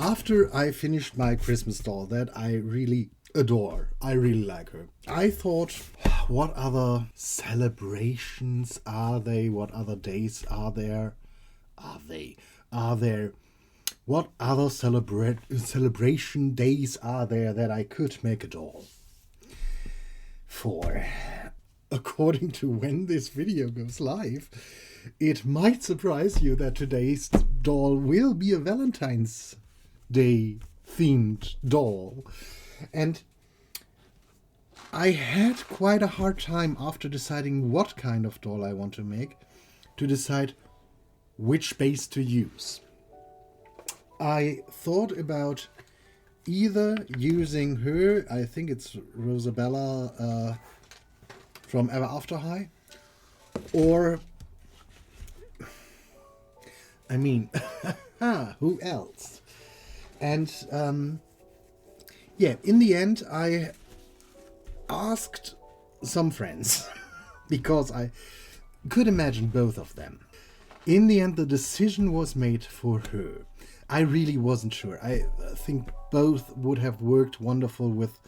After I finished my Christmas doll that I really adore, I really like her, I thought, what other celebrations are they? What other days are there? Are there? What other celebration days are there that I could make a doll for? According to when this video goes live, it might surprise you that today's doll will be a Valentine's Day themed doll. And I had quite a hard time after deciding what kind of doll I want to make to decide which base to use. I thought about either using her, I think it's Rosabella from Ever After High, or, I mean, who else? And in the end I asked some friends because I could imagine both of them. In the end, the decision was made for her. I really wasn't sure. I think both would have worked wonderful with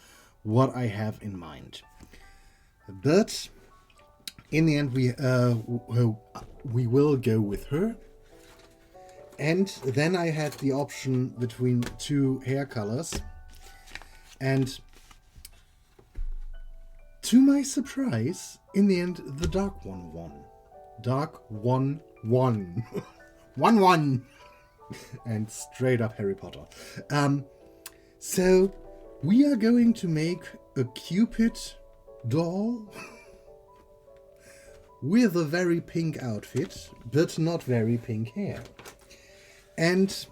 what I have in mind. But in the end, we will go with her. And then I had the option between two hair colors. And to my surprise, in the end, the dark one won. Dark one won. 1-1. And straight up Harry Potter. So we are going to make a Cupid doll with a very pink outfit, but not very pink hair. And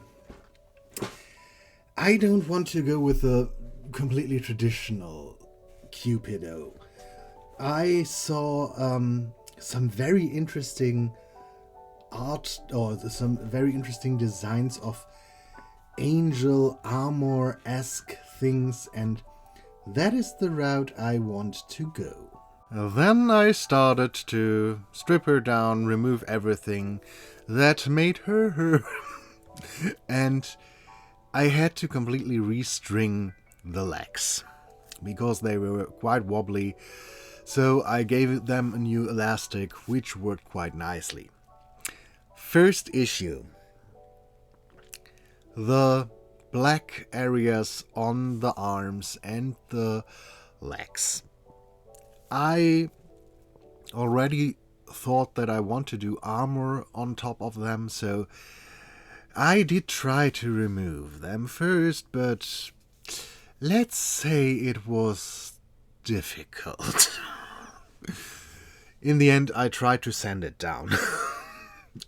I don't want to go with a completely traditional Cupido. I saw some very interesting art or some very interesting designs of angel armor-esque things, and that is the route I want to go. Then I started to strip her down, remove everything that made her her. And I had to completely restring the legs because they were quite wobbly, so I gave them a new elastic which worked quite nicely. First issue: the black areas on the arms and the legs. I already thought that I want to do armor on top of them, so I did try to remove them first, but let's say it was difficult. In the end, I tried to sand it down.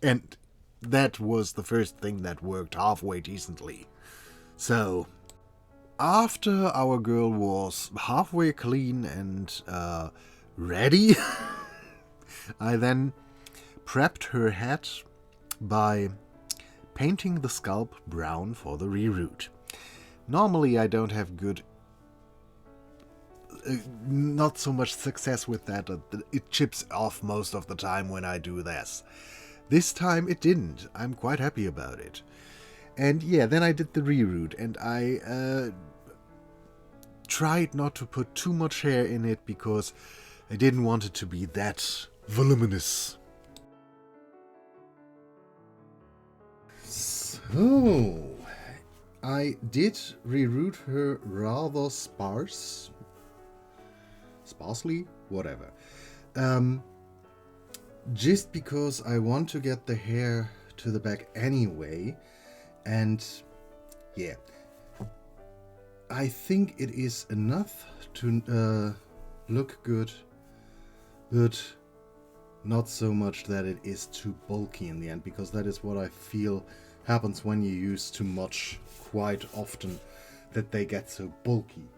And that was the first thing that worked halfway decently. So, after our girl was halfway clean and ready, I then prepped her head by painting the scalp brown for the reroot. Normally I don't have good, not so much success with that. It chips off most of the time when I do this. This time it didn't. I'm quite happy about it. And yeah, then I did the reroot, and I tried not to put too much hair in it because I didn't want it to be that voluminous. So, I did reroot her rather sparsely, whatever. Just because I want to get the hair to the back anyway, and yeah, I think it is enough to look good, but not so much that it is too bulky in the end, because that is what I feel happens when you use too much quite often, that they get so bulky.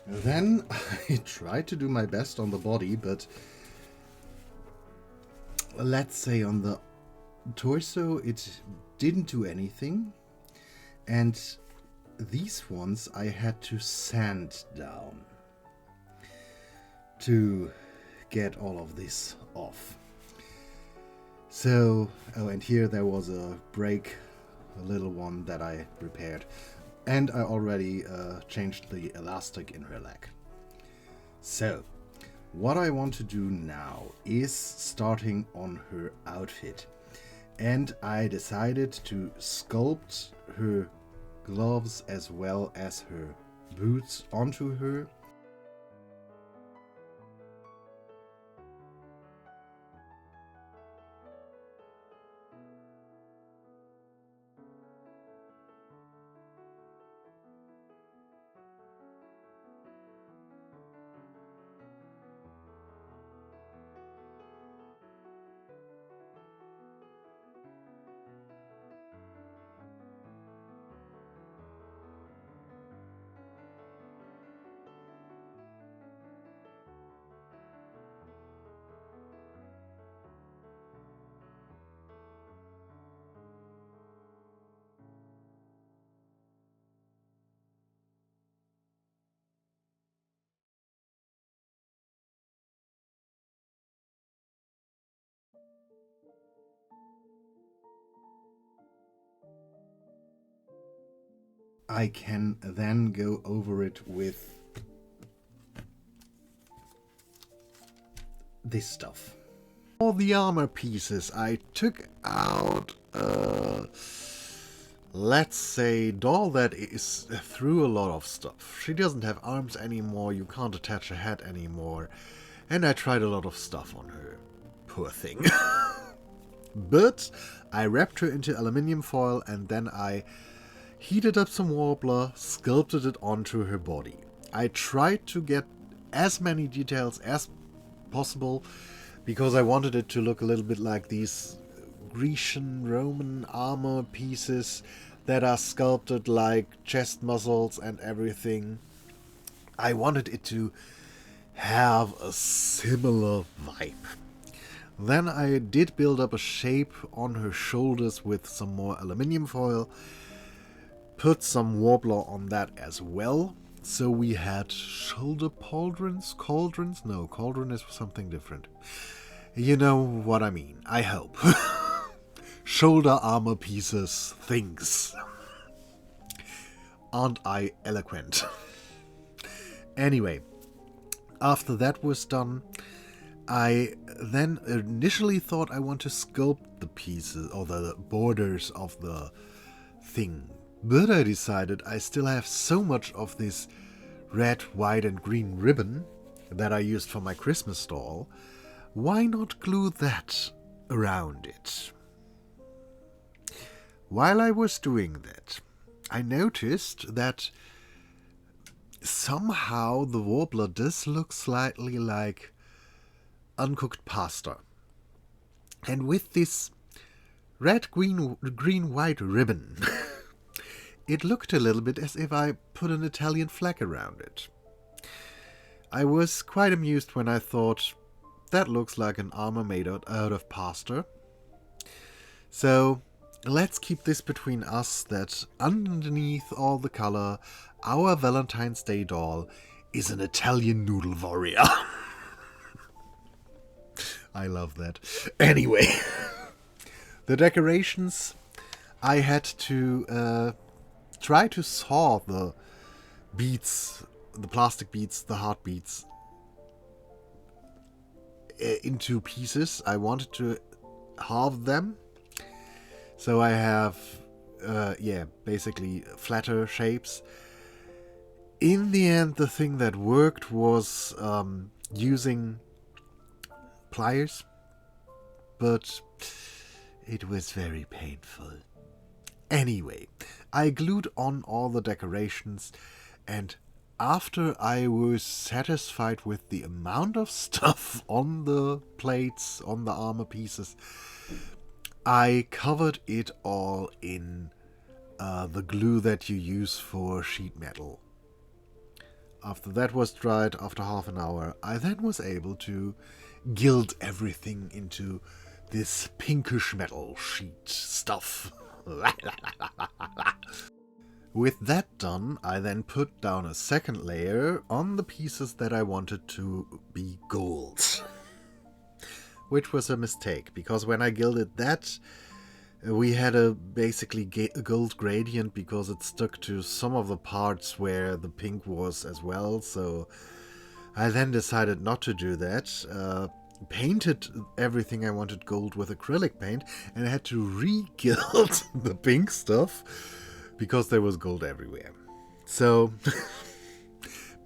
Then I tried to do my best on the body, but let's say on the torso it didn't do anything, and these ones I had to sand down to get all of this off. So, oh, and here there was a break little one that I repaired. And I already changed the elastic in her leg. So, what I want to do now is starting on her outfit. And I decided to sculpt her gloves as well as her boots onto her. I can then go over it with this stuff. All the armor pieces I took out, let's say, doll that is through a lot of stuff. She doesn't have arms anymore, you can't attach a head anymore, and I tried a lot of stuff on her. Poor thing. But I wrapped her into aluminium foil and then I heated up some Warbler, sculpted it onto her body. I tried to get as many details as possible because I wanted it to look a little bit like these Grecian Roman armor pieces that are sculpted like chest muscles and everything. I wanted it to have a similar vibe. Then I did build up a shape on her shoulders with some more aluminium foil. Put some Warbler on that as well. So we had shoulder pauldrons? Cauldrons? No, cauldron is something different. You know what I mean, I hope. Shoulder armor pieces, things. Aren't I eloquent? Anyway, after that was done, I then initially thought I want to sculpt the pieces or the borders of the thing. But I decided I still have so much of this red, white and green ribbon that I used for my Christmas doll. Why not glue that around it? While I was doing that, I noticed that somehow the Warbler does look slightly like uncooked pasta. And with this red, green, white ribbon, it looked a little bit as if I put an Italian flag around it. I was quite amused when I thought, that looks like an armor made out of pasta. So let's keep this between us that underneath all the color, our Valentine's Day doll is an Italian noodle warrior. I love that. Anyway, the decorations, I had to try to saw the beads, the plastic beads, the heart beads, into pieces. I wanted to halve them. So I have, basically flatter shapes. In the end, the thing that worked was using pliers, but it was very painful. Anyway, I glued on all the decorations, and after I was satisfied with the amount of stuff on the plates, on the armor pieces, I covered it all in the glue that you use for sheet metal. After that was dried, after half an hour, I then was able to gild everything into this pinkish metal sheet stuff. With that done, I then put down a second layer on the pieces that I wanted to be gold. Which was a mistake, because when I gilded that, We had a basically a gold gradient because it stuck to some of the parts where the pink was as well. So I then decided not to do that. Painted everything I wanted gold with acrylic paint, and I had to re-gild the pink stuff because there was gold everywhere. So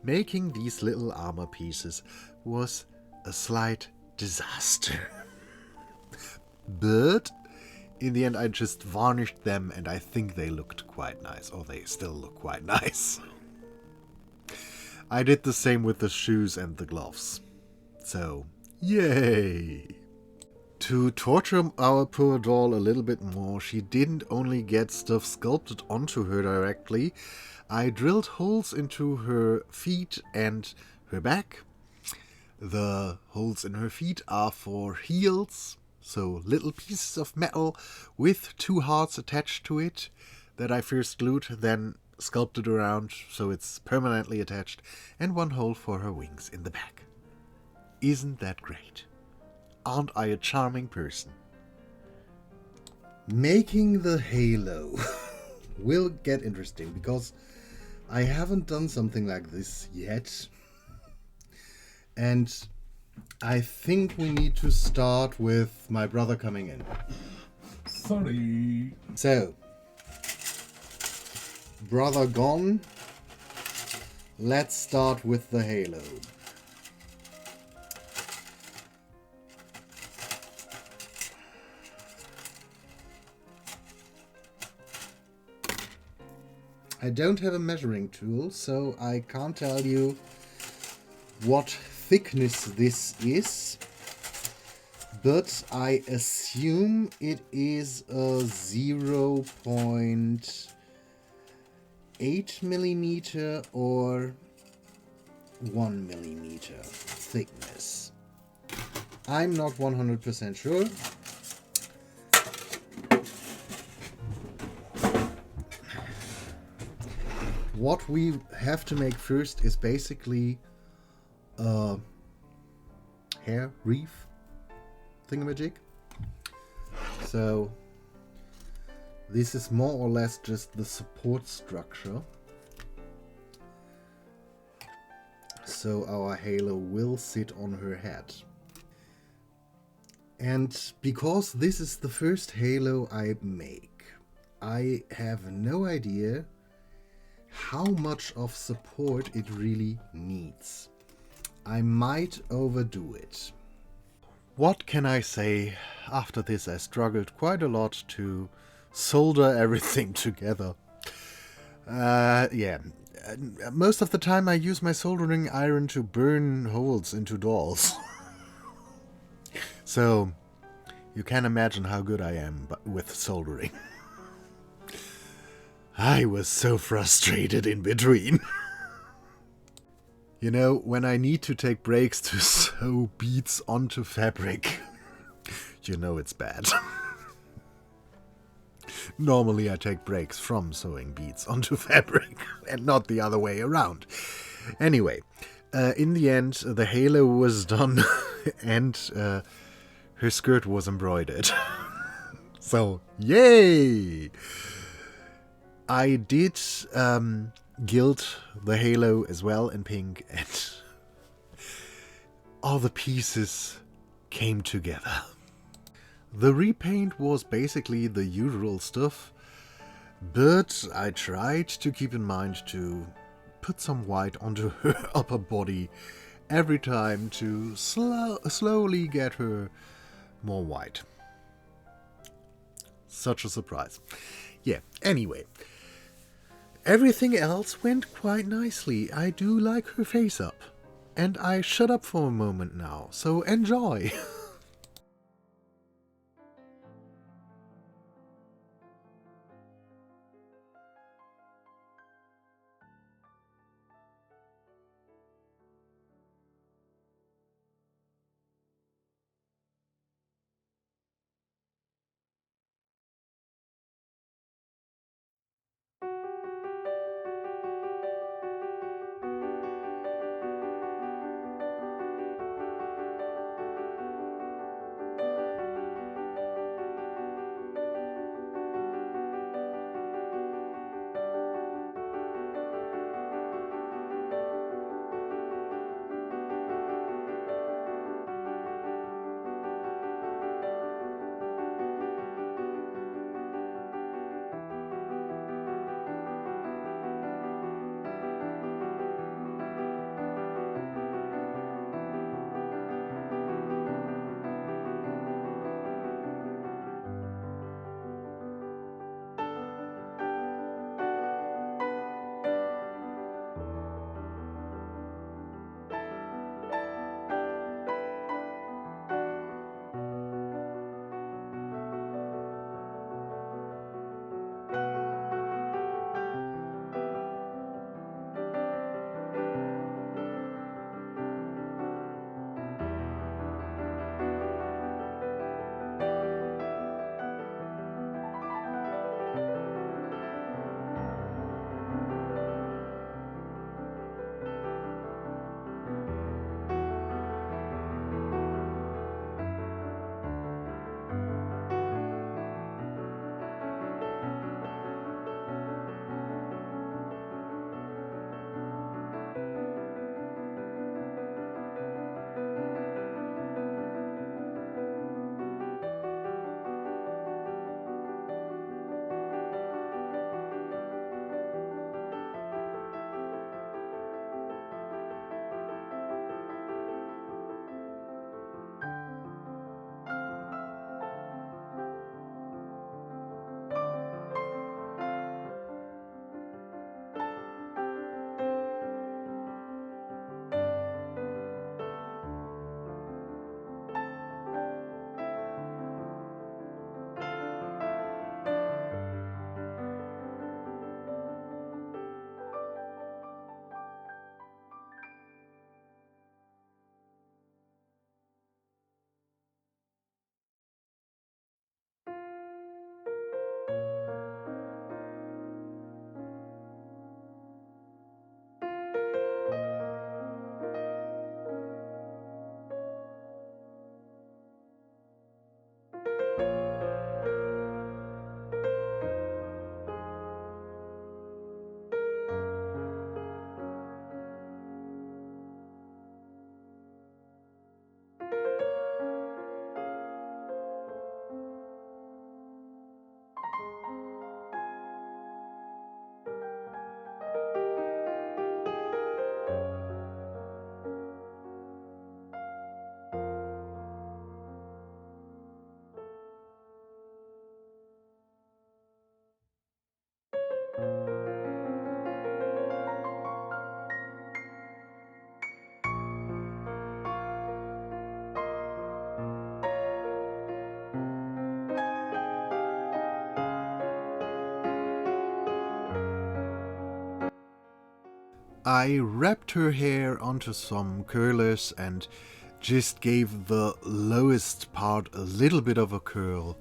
making these little armor pieces was a slight disaster. But in the end, I just varnished them, and I think they looked quite nice, or they still look quite nice. I did the same with the shoes and the gloves. So, yay! To torture our poor doll a little bit more, she didn't only get stuff sculpted onto her directly. I drilled holes into her feet and her back. The holes in her feet are for heels, so little pieces of metal with two hearts attached to it that I first glued, then sculpted around so it's permanently attached, and one hole for her wings in the back. Isn't that great? Aren't I a charming person? Making the halo will get interesting because I haven't done something like this yet. And I think we need to start with my brother coming in. Sorry. So, brother gone. Let's start with the halo. I don't have a measuring tool, so I can't tell you what thickness this is, but I assume it is a 0.8 millimeter or 1 millimeter thickness. I'm not 100% sure. What we have to make first is basically a hair wreath thingamajig. So this is more or less just the support structure. So our halo will sit on her head. And because this is the first halo I make, I have no idea how much of support it really needs. I might overdo it. What can I say? After this, I struggled quite a lot to solder everything together. Yeah. Most of the time I use my soldering iron to burn holes into dolls. So, you can imagine how good I am with soldering. I was so frustrated in between. You know, when I need to take breaks to sew beads onto fabric, you know it's bad. Normally I take breaks from sewing beads onto fabric and not the other way around. Anyway, in the end, the halo was done and her skirt was embroidered. So, yay! I did gild the halo as well in pink, and all the pieces came together. The repaint was basically the usual stuff, but I tried to keep in mind to put some white onto her upper body every time to slowly get her more white. Such a surprise. Yeah, anyway. Everything else went quite nicely. I do like her face up. And I shut up for a moment now, so enjoy! I wrapped her hair onto some curlers and just gave the lowest part a little bit of a curl.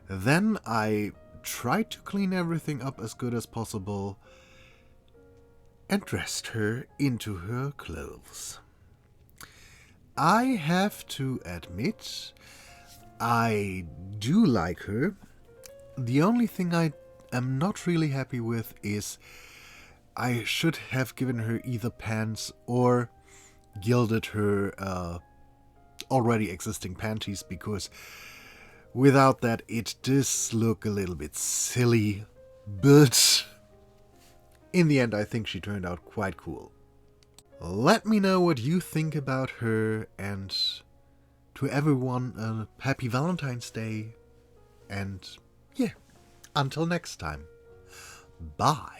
Then I tried to clean everything up as good as possible and dressed her into her clothes. I have to admit, I do like her. The only thing I am not really happy with is I should have given her either pants or gilded her already existing panties, because without that it does look a little bit silly, but in the end I think she turned out quite cool. Let me know what you think about her, and to everyone a happy Valentine's Day, and yeah, until next time, bye.